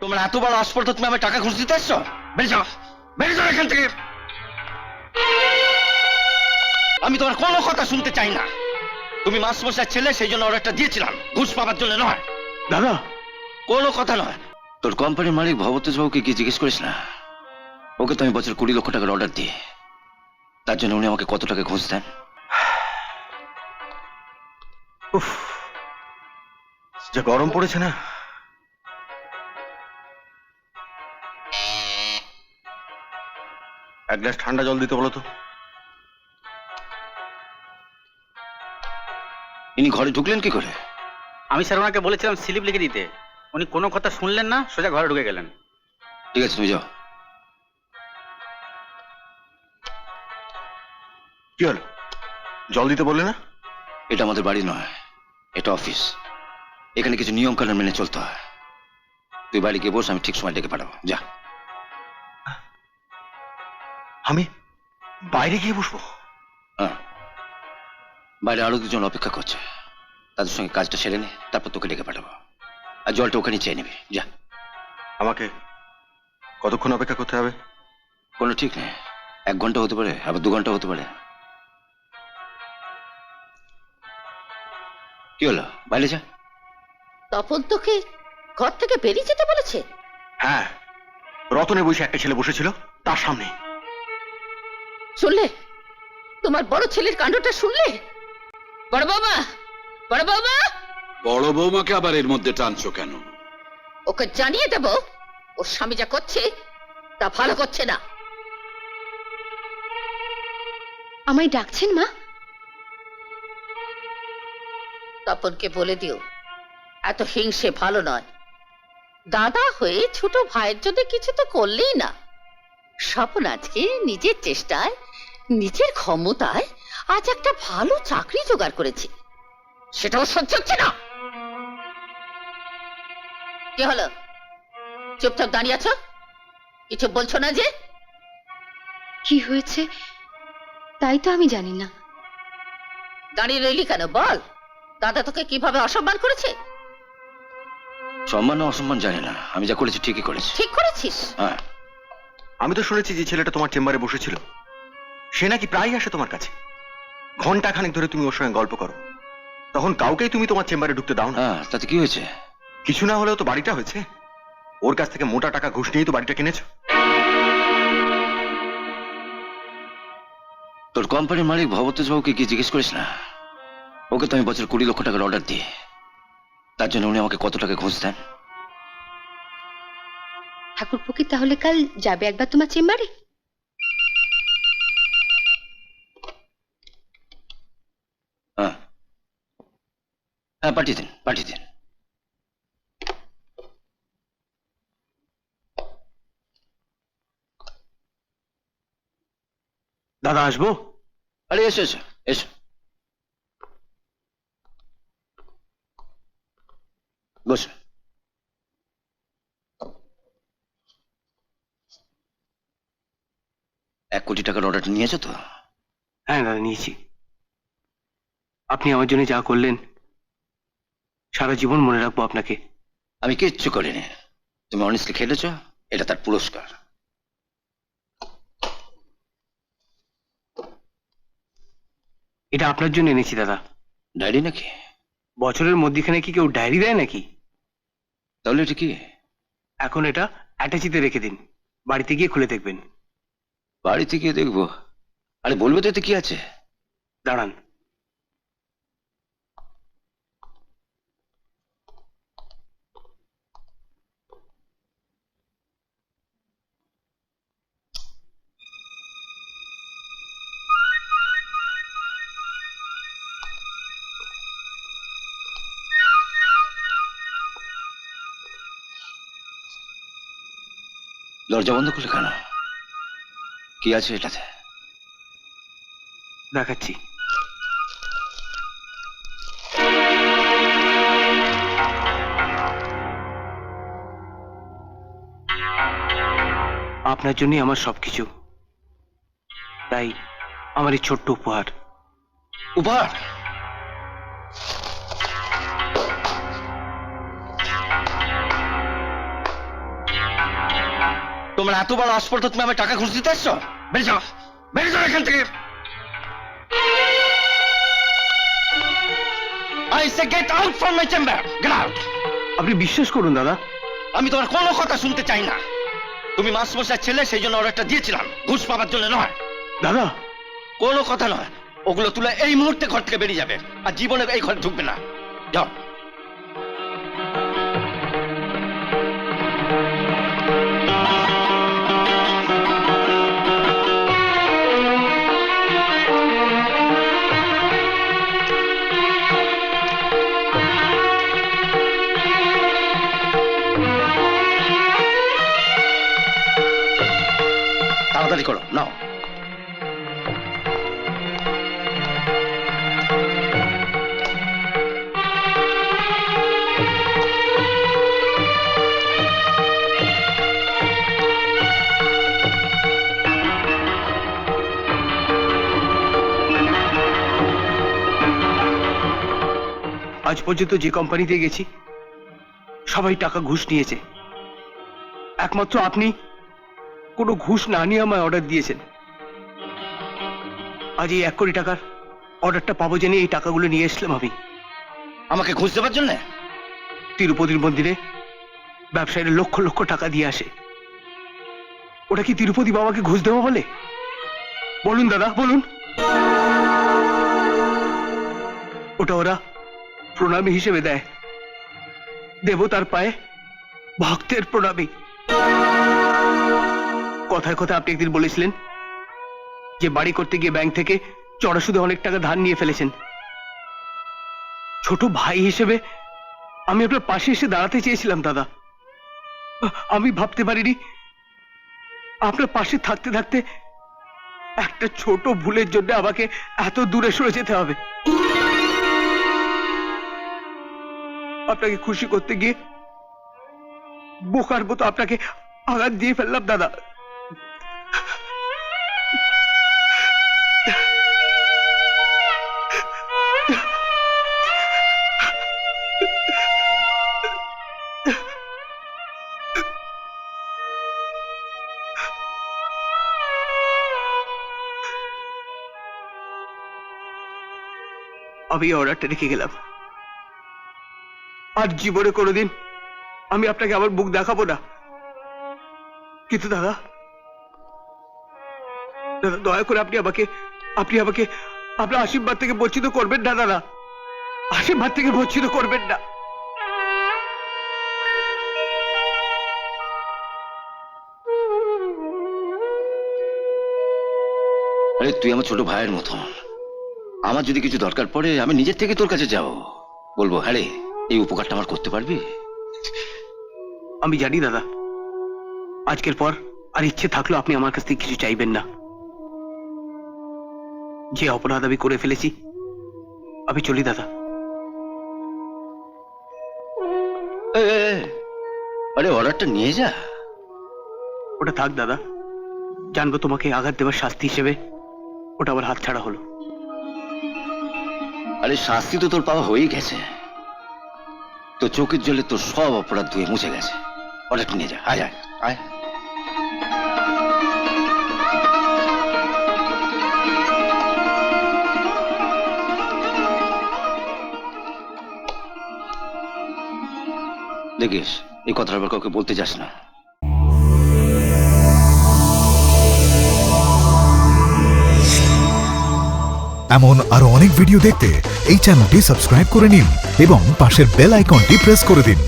তোমার এত বড় আসপর্দা, তুমি আমার টাকা ঘুষ দিতে এসছো? বেরিয়ে যাও, বেরিয়ে যাও এখান থেকে। আমি তোমার কোনো কথা শুনতে চাই না। তুমি মাস্টারমশাইয়ের ছেলে, সেই জন্য অর্ডারটা দিয়েছিলাম, ঘুষ পাওয়ার জন্য নয়। দাদা, কোনো কথা নয়। তোর কোম্পানির মালিক ভবতোষ বাবুকে কি জিজ্ঞেস করিস না? ওকে তো আমি বছর 20 লক্ষ টাকার অর্ডার দিই, তার জন্য উনি আমাকে কত টাকা ঘুষ দেন? উফ, যা গরম পড়েছে না। এক গ্লাস ঠান্ডা জল দিতে বলো তো। ইনি ঘরে ঢুকলেন কি করে? আমি স্যার ওনাকে বলেছিলাম স্লিপ লিখে দিতে, উনি কোনো কথা শুনলেন না, সোজা ঘরে ঢুকে গেলেন। ঠিক আছে, তুমি যাও। কি হলো, জল দিতে বললে না? এটা আমাদের বাড়ি নয়, এটা অফিস। এখানে কিছু নিয়ম কানুন মেনে চলতে হয়। তুই বাড়ি গিয়ে বস, আমি ঠিক সময় ডেকে পাঠাবো। যা। আমি বাইরে গিয়ে বসবো? হ্যাঁ, বাইরে আরো দুজন অপেক্ষা করছে, তাদের সঙ্গে কাজটা সেরে নে, তারপর তোকে ডেকে পাঠাবো। আর জলটা ওখানে চেয়ে নিবি। যা। আমাকে কতক্ষণ অপেক্ষা করতে হবে? কোনো ঠিক নেই, 1 ঘন্টা হতে পারে, আবার 2 ঘন্টা হতে পারে। কি হলো, বাইরে যা। তপন তোকে ঘর থেকে বেরিয়ে যেতে বলেছে? হ্যাঁ, রতনে বসে একটা ছেলে বসেছিল তার সামনে। শুনলে? তোমার বড় ছেলের কাণ্ডটা শুনলে? বড় বৌমা, বড় বৌমা, বড় বৌমাকে আবার এর মধ্যে টানছো কেন? ওকে জানিয়ে দেব ওর স্বামী যা করছে তা ভালো করছে না। আমায় ডাকছেন মা? তপনকে বলে দিও এত হিংসে ভালো নয়। দাদা হয়ে ছোট ভাইয়ের জন্য কিছু তো করলেই না। স্বপন আজকে নিজের চেষ্টায়, নিজের ক্ষমতায় আজ একটা ভালো চাকরি জোগাড় করেছে, সেটাও সহ্য হচ্ছে না। কি হলো, চুপচাপ দাঁড়িয়ে আছো? কিছু বলছো না যে? কি হয়েছে তাই তো আমি জানি না। দাঁড়িয়ে রইলি কেন, বল। দাদা তোকে কিভাবে অসম্মান করেছে? সম্মান ও অসম্মান জানি না, আমি যা করেছি ঠিকই করেছি। ঠিক করেছিস? হ্যাঁ। আমি তো শুনেছি যে ছেলেটা তোমার চেম্বারে বসেছিল সে নাকি প্রায় আসে তোমার কাছে। ঘন্টা খানেক ধরে তুমি ওর সঙ্গে গল্প করো, তখন কাউকেই তুমি তোমার চেম্বারে ঢুকতে দাও না। হ্যাঁ, তাতে কি হয়েছে? কিছু না হলেও তো বাড়িটা হয়েছে। ওর কাছ থেকে মোটা টাকা ঘুষ নিয়েই তো বাড়িটা কিনেছো। তোর কোম্পানির মালিক ভবতোষ বাবুকে কি জিজ্ঞেস করিস না? ওকে তো আমি বছর 20 লক্ষ টাকার অর্ডার দিই, তার জন্য উনি আমাকে কত টাকা ঘুষ দেন? ঠাকুরপো কি তাহলে কাল যাবে একবার তোমার চেম্বারে? হ্যাঁ হ্যাঁ, পাঠিয়ে দিন, পাঠিয়ে দিন। দাদা, আসবো? আরে এসো এসো এসো, বসো। $1 কোটি টাকার অর্ডারটা নিয়েছো তো? হ্যাঁ দাদা, নিয়েছি। আপনি আমার জন্য যা করলেন সারা জীবন মনে রাখবো আপনাকে। আমি কিচ্ছু করিনি, তুমি অনেস্টলি খেলেছো, এটা তার পুরস্কার। এটা আপনার জন্য এনেছি দাদা। ডায়েরি নাকি? বছরের মধ্যিখানে কি কেউ ডায়েরি দেয় নাকি? তাহলে এটা কি? এখন এটা অ্যাটাচিতে রেখে দিন, বাড়িতে গিয়ে খুলে দেখবেন। বাড়িতে গিয়ে দেখবো? আরে বলবে তো এতে কি আছে। দাঁড়ান। দরজা বন্ধ করলে কেন? কি আছে এটাতে? দেখাচ্ছি। আপনার জন্যই আমার সবকিছু, তাই আমার এই ছোট্ট উপহার। উপহার? তোমার এত বড় আসপর্ধা, তুমি আমার টাকা ঘুষ দিতে এসছো? বেরিয়ে যাও, বেরিয়ে যাও এখান থেকে। I say get out from my chamber. Get out. আপনি বিশ্বাস করুন দাদা, আমি তোমার কোনো কথা শুনতে চাই না। তুমি মাস্টারমশাই ছেলে, সেই জন্য অর্ডারটা দিয়েছিলাম, ঘুষ পাওয়ার জন্য নয়। দাদা কোনো কথা নয়, ওগুলো তুলে এই মুহূর্তে ঘর থেকে বেরিয়ে যাবে, আর জীবনে এই ঘরে ঢুকবে না। যাও। তাড়াতাড়ি করো, নাও। আজ পর্যন্ত যে কোম্পানিতে গেছি সবাই টাকা ঘুষ নিয়েছে, একমাত্র আপনি কোনো ঘুষ না নিয়ে আমায় অর্ডার দিয়েছেন। আজ এই 1 কোটি টাকার অর্ডারটা পাবো জেনে এই টাকাগুলো নিয়ে এসলাম আমি। আমাকে ঘুষ দেওয়ার জন্য? তিরুপতির মন্দিরে ব্যবসায়ীরা লক্ষ লক্ষ টাকা দিয়ে আসে, ওটা কি তিরুপতি বাবাকে ঘুষ দেওয়া বলে? বলুন দাদা, বলুন। ওটা ওরা প্রণামী হিসেবে দেয়, দেবতার পায়ে ভক্তের প্রণামী। কথায় কথায় আপনি একদিন বলেছিলেন যে বাড়ি করতে গিয়ে ব্যাংক থেকে চড়া সুদে অনেক টাকা ধার নিয়ে ফেলেছেন। ছোট ভাই হিসেবে আমি আপনার পাশে এসে দাঁড়াতে চেয়েছিলাম দাদা। আমি ভাবতে পারিনি আপনার পাশে থাকতে থাকতে একটা ছোট ভুলের জন্য আমাকে এত দূরে সরে যেতে হবে। আপনাকে খুশি করতে গিয়ে বোকার মতো আপনাকে আঘাত দিয়ে ফেললাম দাদা। আমি অর্ডারটা রেখে গেলাম, আর জীবনে কোনোদিন আমি আপনাকে আবার মুখ দেখাবো না। কিন্তু দাদা, দাদা দয়া করে আপনি আমাকে আপনার আশীর্বাদ থেকে বঞ্চিত করবেন না দাদা, আশীর্বাদ থেকে বঞ্চিত করবেন না। আরে তুই আমার ছোট ভাইয়ের মতন, আমার যদি কিছু দরকার পড়ে আমি নিজের থেকে তোর কাছে যাব, বলবো হ্যাঁ রে এই উপকারটা আমার করতে পারবি? আমি জানি দাদা, আজকের পর আর ইচ্ছে থাকলেও আপনি আমার কাছ থেকে কিছু চাইবেন না। যে অপরাধ আমি করে ফেলেছি, আমি চলি দাদা। আরে অর্ডারটা নিয়ে যা। ওটা থাক দাদা, জানবো তোমাকে আঘাত দেওয়ার শাস্তি হিসেবে ওটা আমার হাত ছাড়া হলো। আরে শাস্তি তো তোর পাওয়া হয়েই গেছে, তো চোখের জলে তোর সব অপরাধ ধুয়ে মুছে গেছে। অর্ডারটা নিয়ে যা, আয় আয় আয়। দেখিস এই কথাটা আবার কাউকে বলতে যাস না। এমন আরো অনেক ভিডিও দেখতে এই চ্যানেলটি সাবস্ক্রাইব করে নিন এবং পাশের বেল আইকনটি প্রেস করে দিন।